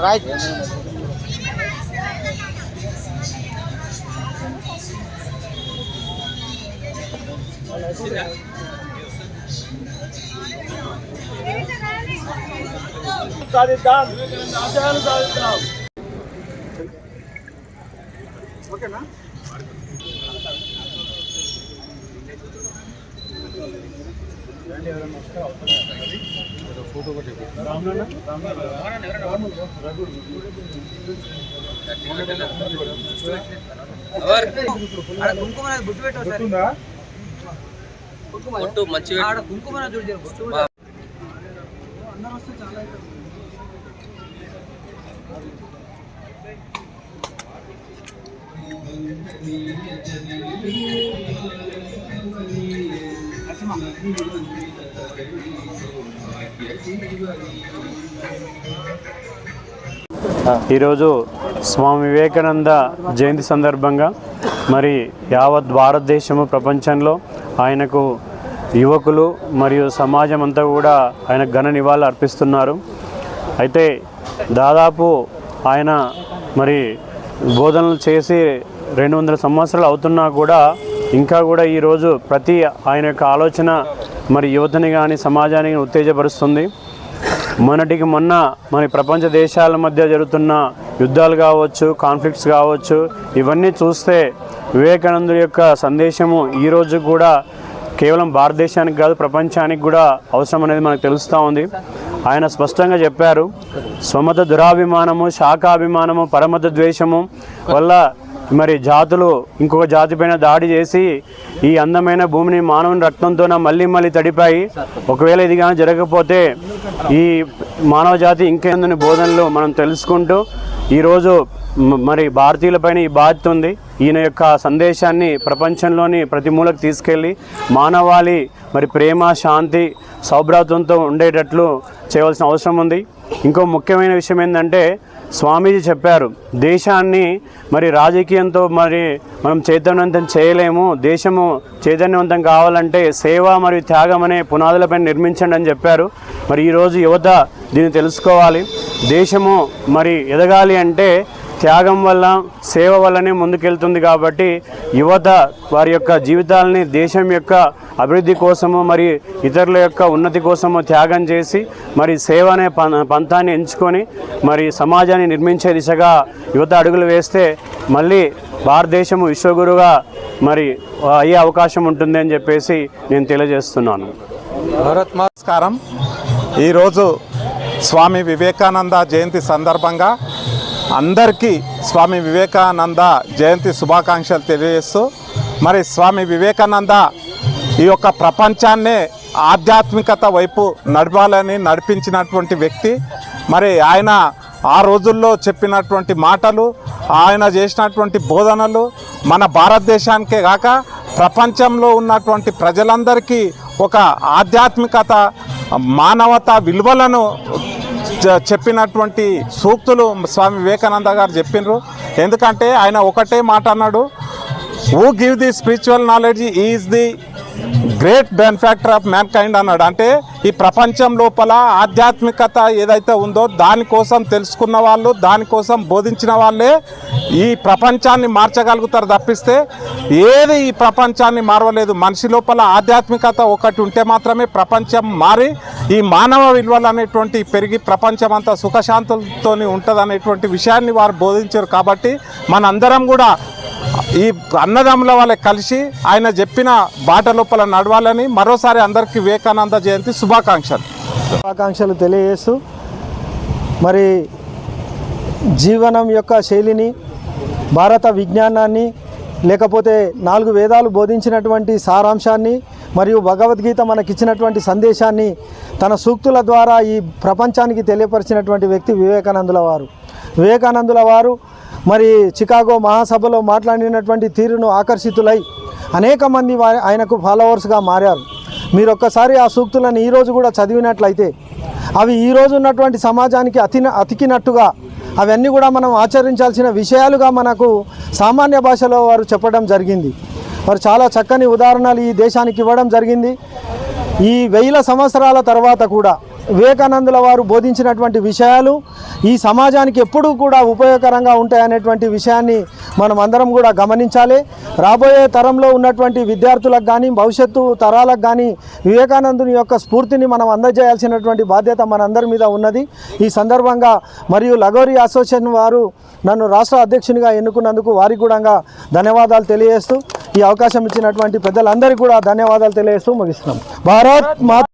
Right సాధిద్దాం విజయాలు సాధిద్దాం ఓకేనా ఫోటో ఒకటి ఈరోజు స్వామి వివేకానంద జయంతి సందర్భంగా మరి యావత్ భారతదేశము ప్రపంచంలో ఆయనకు యువకులు మరియు సమాజం అంతా కూడా ఆయన ఘన నివాళులు అర్పిస్తున్నారు. అయితే దాదాపు ఆయన మరి బోధనలు చేసి 200 సంవత్సరాలు అవుతున్నా కూడా ఇంకా కూడా ఈరోజు ప్రతి ఆయన యొక్క ఆలోచన మరి యువతని కానీ సమాజానికి ఉత్తేజపరుస్తుంది. మొన్నటికి మొన్న మరి ప్రపంచ దేశాల మధ్య జరుగుతున్న యుద్ధాలు కావచ్చు, కాన్ఫ్లిక్ట్స్ కావచ్చు, ఇవన్నీ చూస్తే వివేకానందుడి యొక్క సందేశము ఈరోజు కూడా కేవలం భారతదేశానికి కాదు ప్రపంచానికి కూడా అవసరం అనేది మనకు తెలుస్తూ ఉంది. ఆయన స్పష్టంగా చెప్పారు, స్వమత దురాభిమానము, శాఖాభిమానము, పరమత ద్వేషము వల్ల మరి జాతులు ఇంకొక జాతిపైన దాడి చేసి ఈ అందమైన భూమిని మానవుని రక్తంతో మళ్ళీ తడిపాయి. ఒకవేళ ఇది కానీ జరగకపోతే ఈ మానవ జాతి ఇంకేందని బోధనలు మనం తెలుసుకుంటూ ఈరోజు మరి భారతీయులపైన ఈ బాధ్యత ఉంది. ఈయన యొక్క సందేశాన్ని ప్రపంచంలోని ప్రతి మూలకు తీసుకెళ్ళి మానవాళి మరి ప్రేమ, శాంతి, సౌభ్రాతంతో ఉండేటట్లు చేయవలసిన అవసరం ఉంది. ఇంకో ముఖ్యమైన విషయం ఏంటంటే స్వామీజీ చెప్పారు, దేశాన్ని మరి రాజకీయంతో మరి మనం చైతన్యవంతం చేయలేము, దేశము చైతన్యవంతం కావాలంటే సేవ మరియు త్యాగం అనే పునాదులపైన నిర్మించండి అని చెప్పారు. మరి ఈరోజు యువత దీన్ని తెలుసుకోవాలి. దేశము మరి ఎదగాలి అంటే త్యాగం వల్ల, సేవ వల్లనే ముందుకెళ్తుంది. కాబట్టి యువత వారి యొక్క జీవితాలని దేశం యొక్క అభివృద్ధి కోసము మరి ఇతరుల యొక్క ఉన్నతి కోసము త్యాగం చేసి మరి సేవ అనే పంథాన్ని ఎంచుకొని మరి సమాజాన్ని నిర్మించే దిశగా యువత అడుగులు వేస్తే మళ్ళీ భారతదేశము విశ్వగురుగా మరి అయ్యే అవకాశం ఉంటుంది అని చెప్పేసి నేను తెలియజేస్తున్నాను. నమస్కారం. ఈరోజు స్వామి వివేకానంద జయంతి సందర్భంగా అందరికీ స్వామి వివేకానంద జయంతి శుభాకాంక్షలు తెలియజేస్తూ, మరి స్వామి వివేకానంద ఈ యొక్క ప్రపంచాన్నే ఆధ్యాత్మికత వైపు నడిపించినటువంటి వ్యక్తి. మరి ఆయన ఆ రోజుల్లో చెప్పినటువంటి మాటలు, ఆయన చేసినటువంటి బోధనలు మన భారతదేశానికే కాక ప్రపంచంలో ఉన్నటువంటి ప్రజలందరికీ ఒక ఆధ్యాత్మికత, మానవతా విలువలను చెప్పినటువంటి సూక్తులు స్వామి వివేకానంద గారు చెప్పినారు. ఎందుకంటే ఆయన ఒకటే మాట అన్నాడు, who give the spiritual knowledge is the great benefactor of man kind అన్నాడు. అంటే ఈ ప్రపంచం లోపల ఆధ్యాత్మికత ఏదైతే ఉందో దానికోసం తెలుసుకున్న వాళ్ళు, దానికోసం బోధించిన వాళ్ళే ఈ ప్రపంచాన్ని మార్చగలుగుతారు తప్పిస్తే ఏది ఈ ప్రపంచాన్ని మారవలేదు. మనిషి లోపల ఆధ్యాత్మికత ఒకటి ఉంటే మాత్రమే ప్రపంచం మారి ఈ మానవ విలువలు అనేటువంటి పెరిగి ప్రపంచం అంతా సుఖశాంతులతో ఉంటుంది అనేటువంటి విషయాన్ని వారు బోధించారు. కాబట్టి మనందరం కూడా ఈ అన్నదమ్ముల వాళ్ళే కలిసి ఆయన చెప్పిన బాట లోపల నడవాలని మరోసారి అందరికీ వివేకానంద జయంతి శుభాకాంక్షలు తెలియజేస్తూ, మరి జీవనం యొక్క శైలిని, భారత విజ్ఞానాన్ని, లేకపోతే 4 వేదాలు బోధించినటువంటి సారాంశాన్ని మరియు భగవద్గీత మనకిచ్చినటువంటి సందేశాన్ని తన సూక్తుల ద్వారా ఈ ప్రపంచానికి తెలియపరిచినటువంటి వ్యక్తి వివేకానందుల వారు మరి చికాగో మహాసభలో మాట్లాడినటువంటి తీరును ఆకర్షితులై అనేక మంది ఆయనకు ఫాలోవర్స్గా మారారు. మీరు ఒక్కసారి ఆ సూక్తులను ఈరోజు కూడా చదివినట్లయితే అవి ఈరోజు ఉన్నటువంటి సమాజానికి అతికినట్టుగా అవన్నీ కూడా మనం ఆచరించాల్సిన విషయాలుగా మనకు సామాన్య భాషలో వారు చెప్పడం జరిగింది. వారు చాలా చక్కని ఉదాహరణలు ఈ దేశానికి ఇవ్వడం జరిగింది. ఈ 1000 సంవత్సరాల తర్వాత కూడా వివేకానందుల వారు బోధించినటువంటి విషయాలు ఈ సమాజానికి ఎప్పుడూ కూడా ఉపయోగకరంగా ఉంటాయనేటువంటి విషయాన్ని మనం అందరం కూడా గమనించాలి. రాబోయే తరంలో ఉన్నటువంటి విద్యార్థులకు కానీ భవిష్యత్తు తరాలకు కానీ వివేకానందుని యొక్క స్ఫూర్తిని మనం అందజేయాల్సినటువంటి బాధ్యత మనందరి మీద ఉన్నది. ఈ సందర్భంగా మరియు లగోరి అసోసియేషన్ వారు నన్ను రాష్ట్ర అధ్యక్షునిగా ఎన్నుకున్నందుకు వారికి కూడా ధన్యవాదాలు తెలియజేస్తూ ఈ అవకాశం ఇచ్చినటువంటి పెద్దలందరికీ కూడా ధన్యవాదాలు తెలియజేస్తూ ముగిస్తున్నాం. భారత్ మాతా